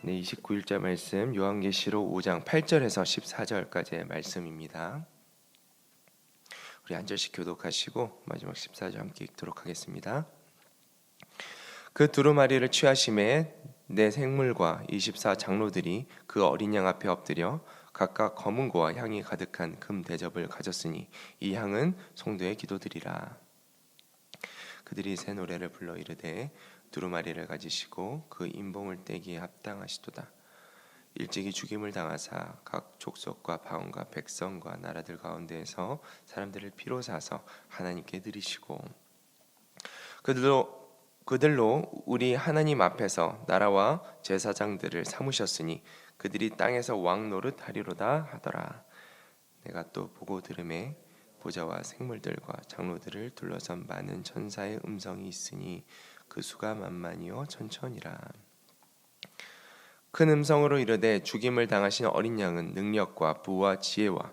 네, 29일자 말씀 요한계시록 5장 8절에서 14절까지의 말씀입니다. 우리 한 절씩 교독하시고 마지막 14절 함께 읽도록 하겠습니다. 그 두루마리를 취하심에 네 생물과 24 장로들이 그 어린 양 앞에 엎드려 각각 검은 고와 향이 가득한 금 대접을 가졌으니 이 향은 성도의 기도들이라. 그들이 새 노래를 불러 이르되 두루마리를 가지시고 그 인봉을 떼기에 합당하시도다. 일찍이 죽임을 당하사 각 족속과 방언과 백성과 나라들 가운데에서 사람들을 피로 사서 하나님께 드리시고 그들로 우리 하나님 앞에서 나라와 제사장들을 삼으셨으니 그들이 땅에서 왕 노릇 하리로다 하더라. 내가 또 보고 들음에 보좌와 생물들과 장로들을 둘러선 많은 천사의 음성이 있으니 그 수가 만만이요 천천이라. 큰 음성으로 이르되 죽임을 당하신 어린 양은 능력과 부와 지혜와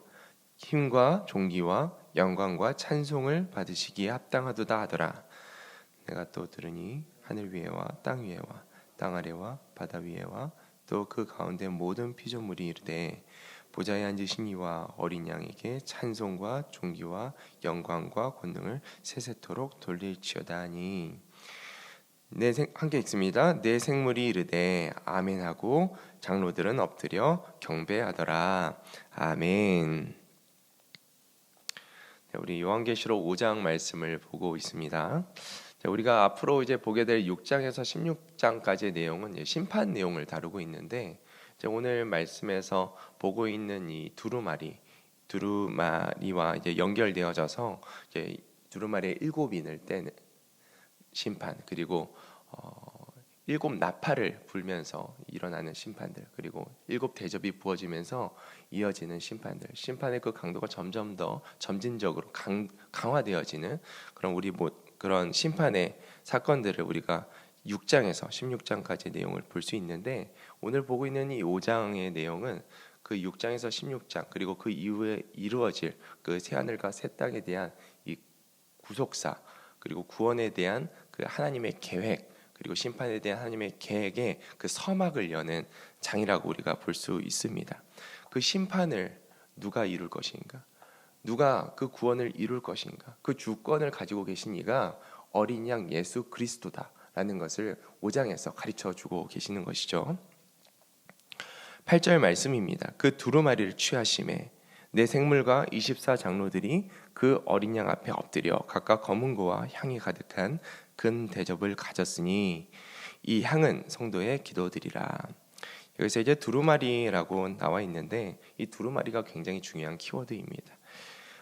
힘과 존귀와 영광과 찬송을 받으시기에 합당하도다 하더라. 내가 또 들으니 하늘 위에와 땅 위에와 땅 아래와 바다 위에와 또 그 가운데 모든 피조물이 이르되 보좌에 앉으신 이와 어린 양에게 찬송과 존귀와 영광과 권능을 세세토록 돌릴지어다 하니 함께 읽습니다. 내 생물이 이르되 아멘하고 장로들은 엎드려 경배하더라. 아멘. 우리 요한계시록 5장 말씀을 보고 있습니다. 우리가 앞으로 이제 보게 될 6장에서 16장까지의 내용은 심판 내용을 다루고 있는데 오늘 말씀에서 보고 있는 이 두루마리와 이제 연결되어져서 이제 두루마리의 7인을 떼는 심판, 그리고 7 나팔을 불면서 일어나는 심판들, 그리고 7 대접이 부어지면서 이어지는 심판의 그 강도가 점점 더 점진적으로 강화되어지는 그런 심판의 사건들을 우리가 6장에서 16장까지의 내용을 볼 수 있는데, 오늘 보고 있는 이 5장의 내용은 그 6장에서 16장 그리고 그 이후에 이루어질 그 새하늘과 새 땅에 대한 이 구속사, 그리고 구원에 대한 그 하나님의 계획, 그리고 심판에 대한 하나님의 계획의 그 서막을 여는 장이라고 우리가 볼 수 있습니다. 그 심판을 누가 이룰 것인가? 누가 그 구원을 이룰 것인가? 그 주권을 가지고 계신 이가 어린 양 예수 그리스도다라는 것을 5장에서 가르쳐 주고 계시는 것이죠. 8절 말씀입니다. 그 두루마리를 취하심에 네 생물과 24 장로들이 그 어린 양 앞에 엎드려 각각 검은 고와 향이 가득한 금 대접을 가졌으니 이 향은 성도의 기도들이라. 여기서 이제 두루마리라고 나와 있는데 이 두루마리가 굉장히 중요한 키워드입니다.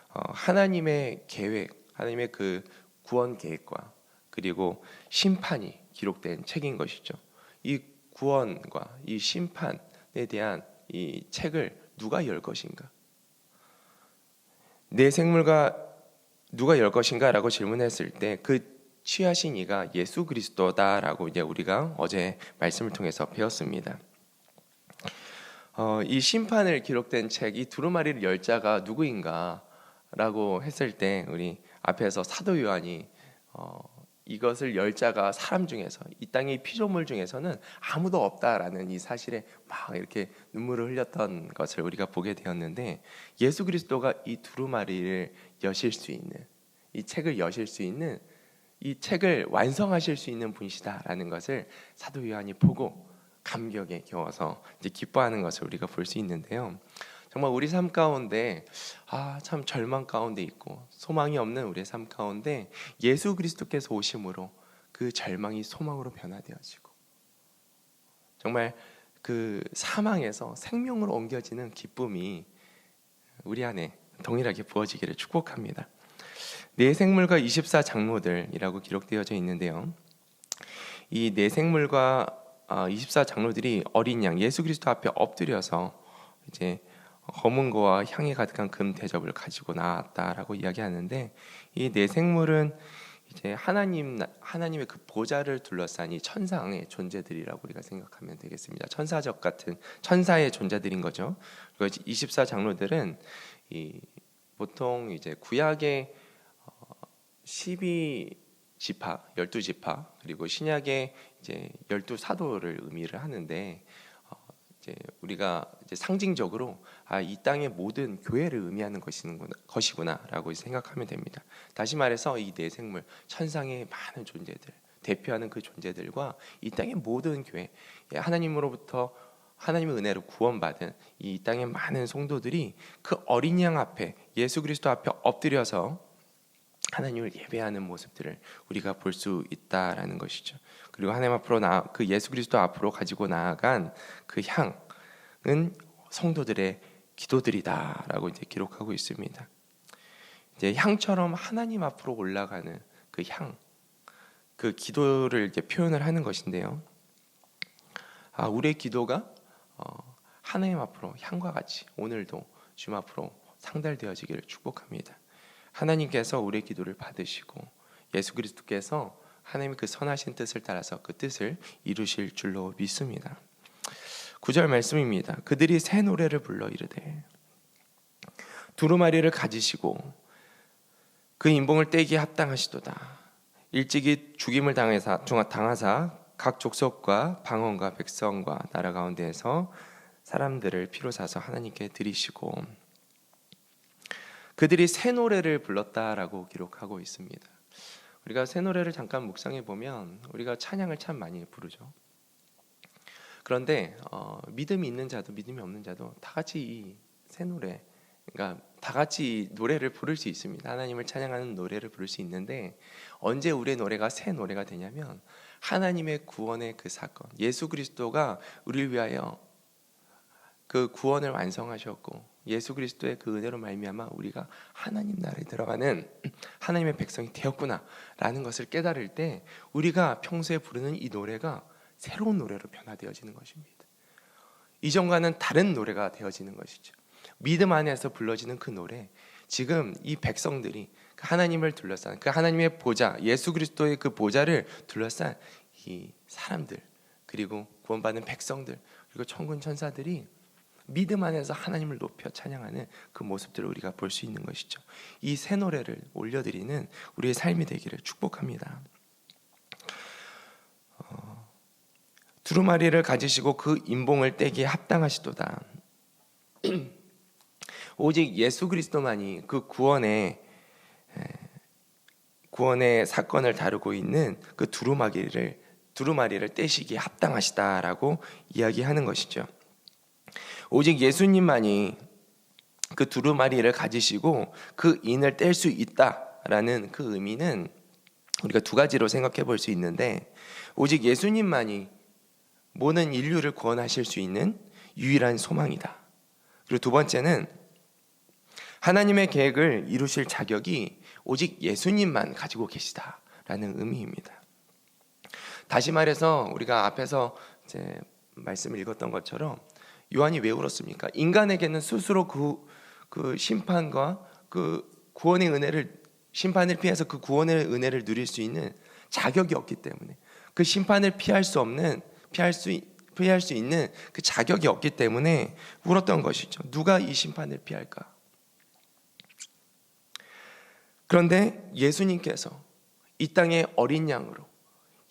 하나님의 계획, 하나님의 그 구원 계획과 그리고 심판이 기록된 책인 것이죠. 이 구원과 이 심판에 대한 이 책을 누가 열 것인가? 내 생물과 누가 열 것인가라고 질문했을 때 그 취하신 이가 예수 그리스도다라고 이제 우리가 어제 말씀을 통해서 배웠습니다. 이 심판을 기록된 책, 이 두루마리를 열 자가 누구인가라고 했을 때 우리 앞에서 사도 요한이 이것을 열 자가 사람 중에서, 이 땅의 피조물 중에서는 아무도 없다라는 이 사실에 막 이렇게 눈물을 흘렸던 것을 우리가 보게 되었는데, 예수 그리스도가 이 두루마리를 여실 수 있는, 이 책을 여실 수 있는, 이 책을 완성하실 수 있는 분이시다라는 것을 사도 요한이 보고 감격에 겨워서 이제 기뻐하는 것을 우리가 볼 수 있는데요. 정말 우리 삶 가운데 참 절망 가운데 있고 소망이 없는 우리의 삶 가운데 예수 그리스도께서 오심으로 그 절망이 소망으로 변화되어지고 정말 그 사망에서 생명으로 옮겨지는 기쁨이 우리 안에 동일하게 부어지기를 축복합니다. 네 생물과 24 장로들이라고 기록되어져 있는데요. 이 네 생물과 24 장로들이 어린 양 예수 그리스도 앞에 엎드려서 이제 검은 고와 향이 가득한 금 대접을 가지고 나왔다라고 이야기하는데, 이 네 생물은 이제 하나님의 그 보좌를 둘러싼 이 천상의 존재들이라고 우리가 생각하면 되겠습니다. 천사적 같은 천사의 존재들인 거죠. 그리고 24 장로들은 보통 이제 구약의 12지파, 12지파, 그리고 신약의 이제 12사도를 의미를 하는데, 이제 우리가 이제 상징적으로 이 땅의 모든 교회를 의미하는 것이구나라고 생각하면 됩니다. 다시 말해서 이 네 생물, 천상의 많은 존재들, 대표하는 그 존재들과 이 땅의 모든 교회, 하나님으로부터 하나님의 은혜로 구원받은 이 땅의 많은 성도들이 그 어린 양 앞에, 예수 그리스도 앞에 엎드려서 하나님을 예배하는 모습들을 우리가 볼 수 있다라는 것이죠. 그리고 하나님 앞으로 그 예수 그리스도 앞으로 가지고 나아간 그 향은 성도들의 기도들이다라고 이제 기록하고 있습니다. 이제 향처럼 하나님 앞으로 올라가는 그 향, 그 기도를 이제 표현을 하는 것인데요. 우리의 기도가 하나님 앞으로 향과 같이 오늘도 주님 앞으로 상달되어지기를 축복합니다. 하나님께서 우리의 기도를 받으시고 예수 그리스도께서 하나님의 그 선하신 뜻을 따라서 그 뜻을 이루실 줄로 믿습니다. 9절 말씀입니다. 그들이 새 노래를 불러 이르되 두루마리를 가지시고 그 인봉을 떼기에 합당하시도다. 일찍이 죽임을 당하사 각 족속과 방언과 백성과 나라 가운데에서 사람들을 피로 사서 하나님께 드리시고 그들이 새 노래를 불렀다라고 기록하고 있습니다. 우리가 새 노래를 잠깐 묵상해 보면 우리가 찬양을 참 많이 부르죠. 그런데 믿음이 있는 자도 믿음이 없는 자도 다 같이 이 새 노래, 그러니까 다 같이 노래를 부를 수 있습니다. 하나님을 찬양하는 노래를 부를 수 있는데 언제 우리의 노래가 새 노래가 되냐면 하나님의 구원의 그 사건, 예수 그리스도가 우리를 위하여 그 구원을 완성하셨고 예수 그리스도의 그 은혜로 말미암아 우리가 하나님 나라에 들어가는 하나님의 백성이 되었구나라는 것을 깨달을 때 우리가 평소에 부르는 이 노래가 새로운 노래로 변화되어지는 것입니다. 이전과는 다른 노래가 되어지는 것이죠. 믿음 안에서 불러지는 그 노래, 지금 이 백성들이 하나님을 둘러싼 그 하나님의 보좌, 예수 그리스도의 그 보좌를 둘러싼 이 사람들, 그리고 구원받은 백성들, 그리고 천군 천사들이 믿음 안에서 하나님을 높여 찬양하는 그 모습들을 우리가 볼 수 있는 것이죠. 이 새 노래를 올려드리는 우리의 삶이 되기를 축복합니다. 두루마리를 가지시고 그 인봉을 떼기에 합당하시도다. 오직 예수 그리스도만이 그 구원의 사건을 다루고 있는 그 두루마리를 떼시기에 합당하시다라고 이야기하는 것이죠. 오직 예수님만이 그 두루마리를 가지시고 그 인을 뗄 수 있다라는 그 의미는 우리가 두 가지로 생각해 볼 수 있는데, 오직 예수님만이 모든 인류를 구원하실 수 있는 유일한 소망이다. 그리고 두 번째는 하나님의 계획을 이루실 자격이 오직 예수님만 가지고 계시다라는 의미입니다. 다시 말해서 우리가 앞에서 이제 말씀을 읽었던 것처럼 요한이 왜 울었습니까? 인간에게는 스스로 그 심판과 그 구원의 은혜를, 심판을 피해서 그 구원의 은혜를 누릴 수 있는 자격이 없기 때문에, 그 심판을 피할 수 있는 그 자격이 없기 때문에 울었던 것이죠. 누가 이 심판을 피할까? 그런데 예수님께서 이 땅에 어린 양으로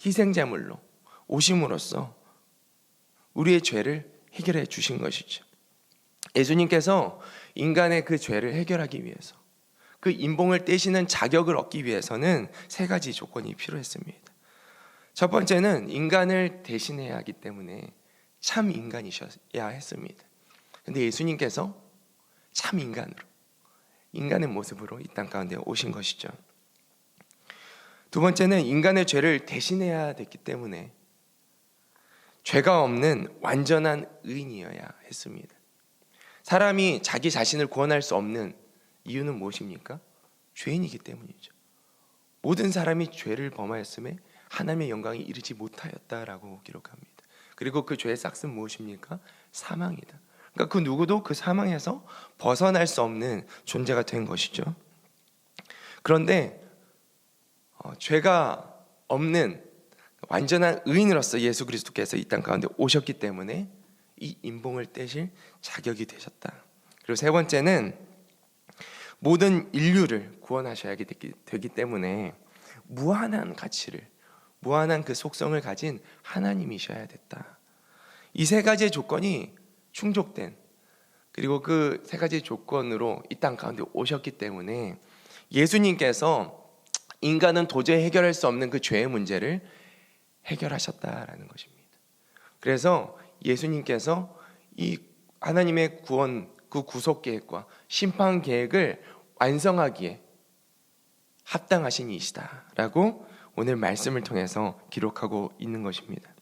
희생제물로 오심으로써 우리의 죄를 해결해 주신 것이죠. 예수님께서 인간의 그 죄를 해결하기 위해서, 그 인봉을 떼시는 자격을 얻기 위해서는 세 가지 조건이 필요했습니다. 첫 번째는 인간을 대신해야 하기 때문에 참 인간이셔야 했습니다. 그런데 예수님께서 참 인간의 모습으로 이 땅 가운데 오신 것이죠. 두 번째는 인간의 죄를 대신해야 됐기 때문에 죄가 없는 완전한 의인이어야 했습니다. 사람이 자기 자신을 구원할 수 없는 이유는 무엇입니까? 죄인이기 때문이죠. 모든 사람이 죄를 범하였음에 하나님의 영광에 이르지 못하였다라고 기록합니다. 그리고 그 죄의 싹은 무엇입니까? 사망이다. 그러니까 그 누구도 그 사망에서 벗어날 수 없는 존재가 된 것이죠. 그런데 죄가 없는 완전한 의인으로서 예수 그리스도께서 이 땅 가운데 오셨기 때문에 이 인봉을 떼실 자격이 되셨다. 그리고 세 번째는 모든 인류를 구원하셔야 되기 때문에 무한한 가치를, 무한한 그 속성을 가진 하나님이셔야 됐다. 이 세 가지의 조건이 충족된, 그리고 그 세 가지 조건으로 이 땅 가운데 오셨기 때문에 예수님께서 인간은 도저히 해결할 수 없는 그 죄의 문제를 해결하셨다라는 것입니다. 그래서 예수님께서 이 하나님의 구원, 그 구속 계획과 심판 계획을 완성하기에 합당하신 이시다라고 오늘 말씀을 통해서 기록하고 있는 것입니다.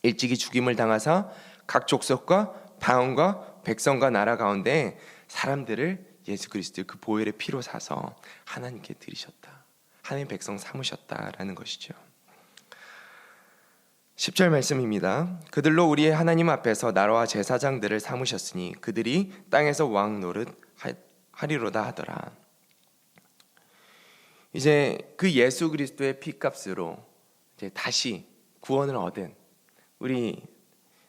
일찍이 죽임을 당하사 각 족속과 방언과 백성과 나라 가운데 사람들을 예수 그리스도의 그 보혈의 피로 사서 하나님께 드리셨다, 하나님 백성 삼으셨다라는 것이죠. 10절 말씀입니다. 그들로 우리의 하나님 앞에서 나라와 제사장들을 삼으셨으니 그들이 땅에서 왕 노릇 하리로다 하더라. 이제 그 예수 그리스도의 피값으로 이제 다시 구원을 얻은 우리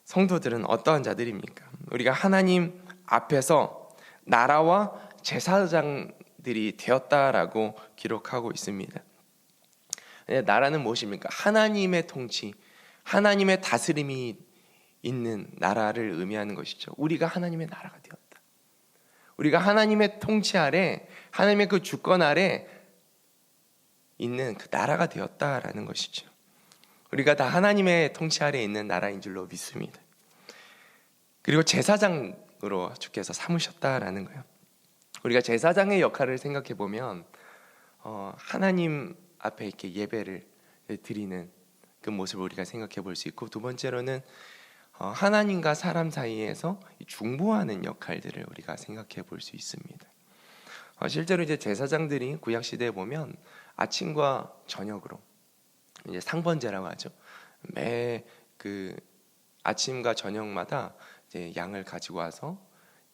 성도들은 어떠한 자들입니까? 우리가 하나님 앞에서 나라와 제사장들이 되었다라고 기록하고 있습니다. 나라는 무엇입니까? 하나님의 통치, 하나님의 다스림이 있는 나라를 의미하는 것이죠. 우리가 하나님의 나라가 되었다. 우리가 하나님의 통치 아래, 하나님의 그 주권 아래 있는 그 나라가 되었다라는 것이죠. 우리가 다 하나님의 통치 아래 있는 나라인 줄로 믿습니다. 그리고 제사장으로 주께서 삼으셨다라는 거예요. 우리가 제사장의 역할을 생각해 보면 하나님 앞에 이렇게 예배를 드리는 그 모습을 우리가 생각해 볼 수 있고, 두 번째로는 하나님과 사람 사이에서 중보하는 역할들을 우리가 생각해 볼 수 있습니다. 실제로 이제 제사장들이 구약 시대에 보면 아침과 저녁으로 이제 상번제라고 하죠. 매 그 아침과 저녁마다 이제 양을 가지고 와서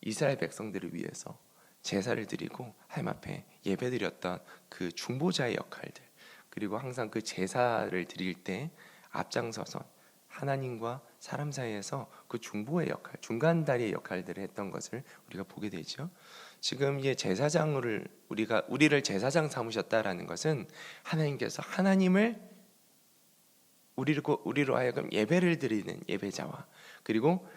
이스라엘 백성들을 위해서 제사를 드리고 하나님 앞에 예배드렸던 그 중보자의 역할들, 그리고 항상 그 제사를 드릴 때 앞장서서 하나님과 사람 사이에서 그 중보의 역할, 중간다리의 역할들을 했던 것을 우리가 보게 되죠. 지금 이 제사장을 우리를 제사장 삼으셨다라는 것은 하나님께서 우리로 하여금 예배를 드리는 예배자와, 그리고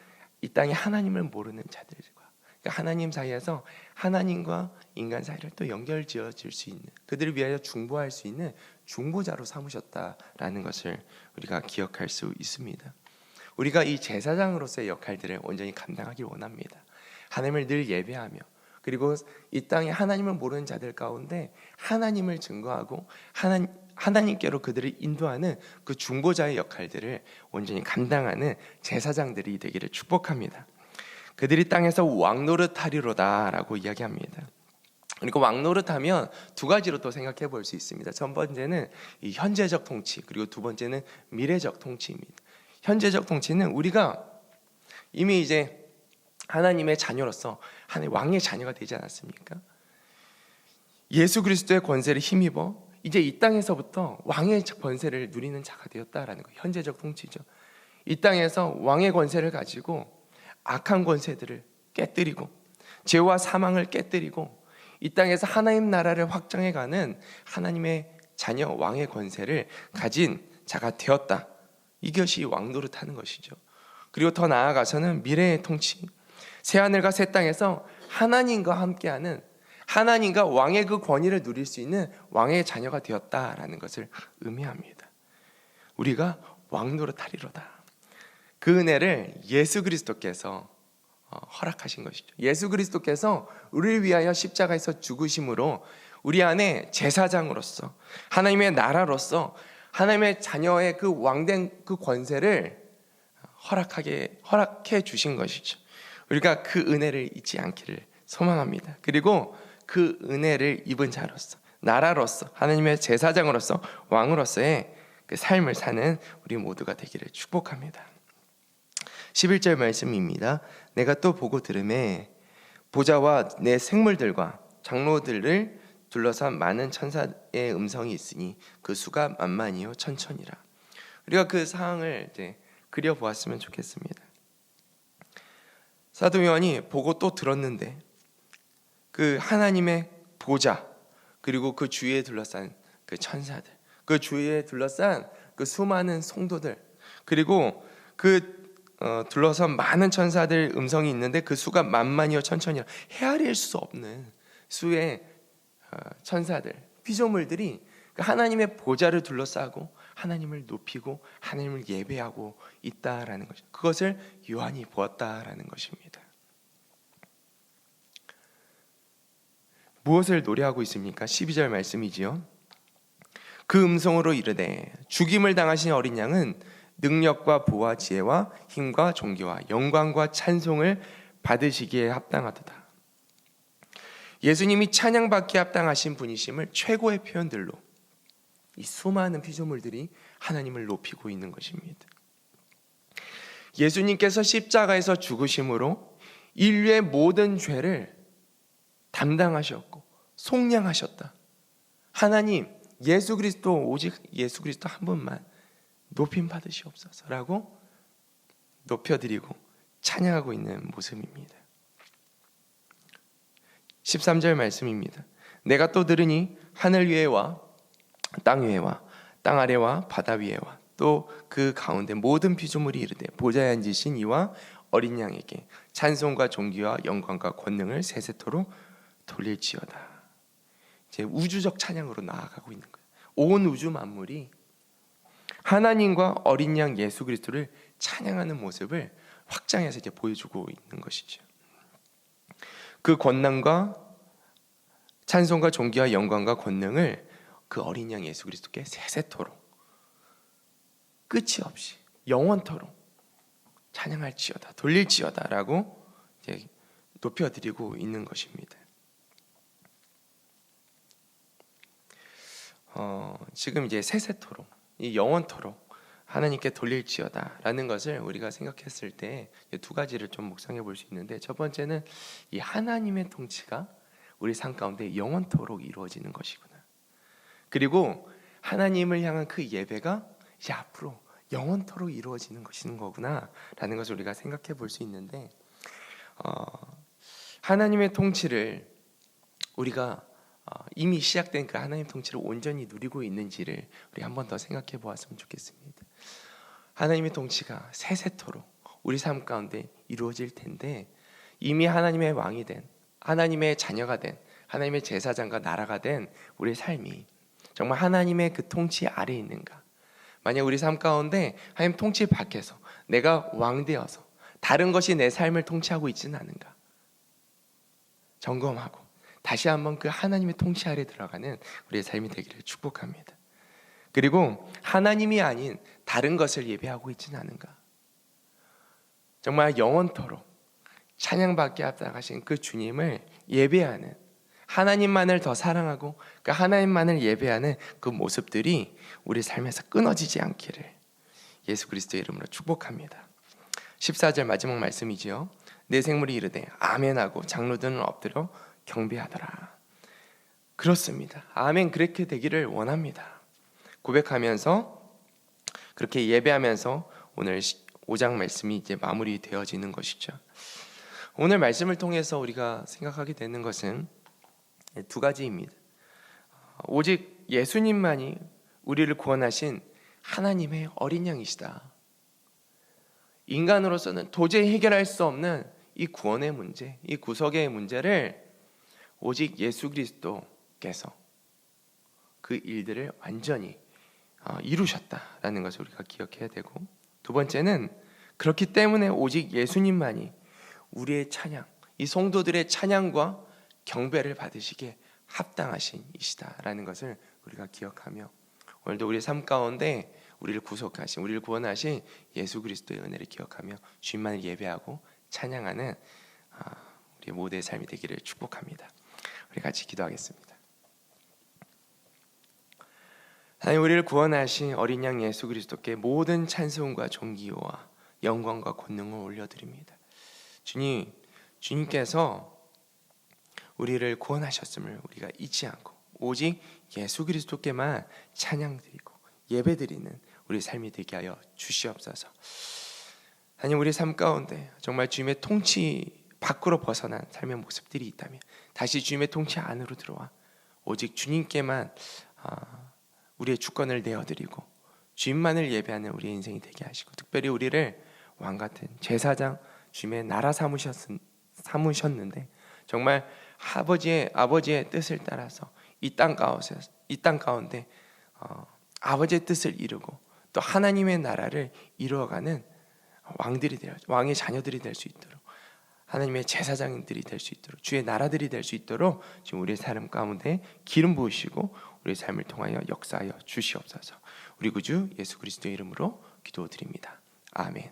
이 땅에 하나님을 모르는 자들과, 그러니까 하나님 사이에서 하나님과 인간 사이를 또 연결지어질 수 있는, 그들을 위하여 중보할 수 있는 중보자로 삼으셨다라는 것을 우리가 기억할 수 있습니다. 우리가 이 제사장으로서의 역할들을 온전히 감당하길 원합니다. 하나님을 늘 예배하며, 그리고 이 땅에 하나님을 모르는 자들 가운데 하나님을 증거하고 하나님께로 그들을 인도하는 그 중보자의 역할들을 온전히 감당하는 제사장들이 되기를 축복합니다. 그들이 땅에서 왕노릇하리로다라고 이야기합니다. 그리고 왕노릇하면 두 가지로 또 생각해 볼 수 있습니다. 첫 번째는 이 현재적 통치, 그리고 두 번째는 미래적 통치입니다. 현재적 통치는 우리가 이미 이제 하나님의 자녀로서 하나님 왕의 자녀가 되지 않았습니까? 예수 그리스도의 권세를 힘입어 이제 이 땅에서부터 왕의 권세를 누리는 자가 되었다라는 거, 현재적 통치죠. 이 땅에서 왕의 권세를 가지고 악한 권세들을 깨뜨리고 죄와 사망을 깨뜨리고 이 땅에서 하나님 나라를 확장해가는 하나님의 자녀 왕의 권세를 가진 자가 되었다. 이것이 왕노릇하는 것이죠. 그리고 더 나아가서는 미래의 통치, 새하늘과 새 땅에서 하나님과 함께하는, 하나님과 왕의 그 권위를 누릴 수 있는 왕의 자녀가 되었다라는 것을 의미합니다. 우리가 왕노릇하리로다. 그 은혜를 예수 그리스도께서 허락하신 것이죠. 예수 그리스도께서 우리를 위하여 십자가에서 죽으심으로 우리 안에 제사장으로서, 하나님의 나라로서 하나님의 자녀의 그 왕된 그 권세를 허락해 주신 것이죠. 우리가 그 은혜를 잊지 않기를 소망합니다. 그리고 그 은혜를 입은 자로서, 나라로서, 하나님의 제사장으로서, 왕으로서의 그 삶을 사는 우리 모두가 되기를 축복합니다. 11절 말씀입니다. 내가 또 보고 들으매 보좌와 내 생물들과 장로들을 둘러싼 많은 천사의 음성이 있으니 그 수가 만만이요 천천이라. 우리가 그 상황을 이제 그려보았으면 좋겠습니다. 사도 요한이 보고 또 들었는데 그 하나님의 보좌, 그리고 그 주위에 둘러싼 그 천사들, 그 주위에 둘러싼 그 수많은 성도들, 그리고 그 둘러선 많은 천사들 음성이 있는데 그 수가 만만이요 천천이요 헤아릴 수 없는 수의 천사들, 피조물들이 하나님의 보좌를 둘러싸고 하나님을 높이고 하나님을 예배하고 있다라는 것이죠. 그것을 요한이 보았다라는 것입니다. 무엇을 노래하고 있습니까? 12절 말씀이지요. 그 음성으로 이르되 죽임을 당하신 어린 양은 능력과 보와 지혜와 힘과 존귀와 영광과 찬송을 받으시기에 합당하도다. 예수님이 찬양받기에 합당하신 분이심을 최고의 표현들로 이 수많은 피조물들이 하나님을 높이고 있는 것입니다. 예수님께서 십자가에서 죽으심으로 인류의 모든 죄를 담당하셨고 속량하셨다. 하나님 예수 그리스도, 오직 예수 그리스도 한 분만 높임 받으시옵소서라고 높여드리고 찬양하고 있는 모습입니다. 13절 말씀입니다. 내가 또 들으니 하늘 위에와 땅 위에와 땅 아래와 바다 위에와 또 그 가운데 모든 피조물이 이르되 보좌에 앉으신 이와 어린 양에게 찬송과 존귀와 영광과 권능을 세세토록 돌릴지어다. 이제 우주적 찬양으로 나아가고 있는 거예요. 온 우주 만물이 하나님과 어린 양 예수 그리스도를 찬양하는 모습을 확장해서 이제 보여주고 있는 것이죠. 그 권능과 찬송과 존귀와 영광과 권능을 그 어린 양 예수 그리스도께 세세토록 끝이 없이 영원토록 찬양할지어다, 돌릴지어다라고 이제 높여드리고 있는 것입니다. 지금 이제 세세토록, 이 영원토록 하나님께 돌릴지어다라는 것을 우리가 생각했을 때 두 가지를 좀 묵상해 볼 수 있는데, 첫 번째는 이 하나님의 통치가 우리 삶 가운데 영원토록 이루어지는 것이구나. 그리고 하나님을 향한 그 예배가 이제 앞으로 영원토록 이루어지는 것인 거구나라는 것을 우리가 생각해 볼 수 있는데, 하나님의 통치를 우리가 이미 시작된 그 하나님 통치를 온전히 누리고 있는지를 우리 한 번 더 생각해 보았으면 좋겠습니다. 하나님의 통치가 세세토록 우리 삶 가운데 이루어질 텐데, 이미 하나님의 왕이 된, 하나님의 자녀가 된, 하나님의 제사장과 나라가 된 우리의 삶이 정말 하나님의 그 통치 아래에 있는가? 만약 우리 삶 가운데 하나님 통치 밖에서 내가 왕되어서 다른 것이 내 삶을 통치하고 있지는 않은가? 점검하고 다시 한번 그 하나님의 통치 아래 들어가는 우리의 삶이 되기를 축복합니다. 그리고 하나님이 아닌 다른 것을 예배하고 있지는 않은가? 정말 영원토록 찬양받게 합당하신 그 주님을 예배하는, 하나님만을 더 사랑하고 그 하나님만을 예배하는 그 모습들이 우리 삶에서 끊어지지 않기를 예수 그리스도의 이름으로 축복합니다. 14절 마지막 말씀이지요. 내 생물이 이르되 아멘하고 장로들은 엎드려 경배하더라. 그렇습니다. 아멘, 그렇게 되기를 원합니다. 고백하면서 그렇게 예배하면서 오늘 5장 말씀이 이제 마무리되어지는 것이죠. 오늘 말씀을 통해서 우리가 생각하게 되는 것은 두 가지입니다. 오직 예수님만이 우리를 구원하신 하나님의 어린 양이시다. 인간으로서는 도저히 해결할 수 없는 이 구원의 문제, 이 구속의 문제를 오직 예수 그리스도께서 그 일들을 완전히 이루셨다라는 것을 우리가 기억해야 되고, 두 번째는 그렇기 때문에 오직 예수님만이 우리의 찬양, 이 성도들의 찬양과 경배를 받으시기에 합당하신 이시다라는 것을 우리가 기억하며, 오늘도 우리 삶 가운데 우리를 구속하신, 우리를 구원하신 예수 그리스도의 은혜를 기억하며 주님만을 예배하고 찬양하는 우리 모두의 삶이 되기를 축복합니다. 우리 같이 기도하겠습니다. 하나님, 우리를 구원하신 어린 양 예수 그리스도께 모든 찬송과 존귀와 영광과 권능을 올려드립니다. 주님, 주님께서 우리를 구원하셨음을 우리가 잊지 않고 오직 예수 그리스도께만 찬양드리고 예배드리는 우리 삶이 되게 하여 주시옵소서. 하나님, 우리 삶 가운데 정말 주님의 통치 밖으로 벗어난 삶의 모습들이 있다면 다시 주님의 통치 안으로 들어와 오직 주님께만 우리의 주권을 내어드리고 주님만을 예배하는 우리의 인생이 되게 하시고, 특별히 우리를 왕 같은 제사장 주님의 나라 삼으셨는데 정말 아버지의 뜻을 따라서 이 땅 가운데 아버지의 뜻을 이루고 또 하나님의 나라를 이루어가는 왕의 자녀들이 될 수 있도록, 하나님의 제사장들이 될 수 있도록, 주의 나라들이 될 수 있도록 지금 우리의 삶 가운데 기름 부으시고 우리의 삶을 통하여 역사하여 주시옵소서. 우리 구주 예수 그리스도의 이름으로 기도드립니다. 아멘.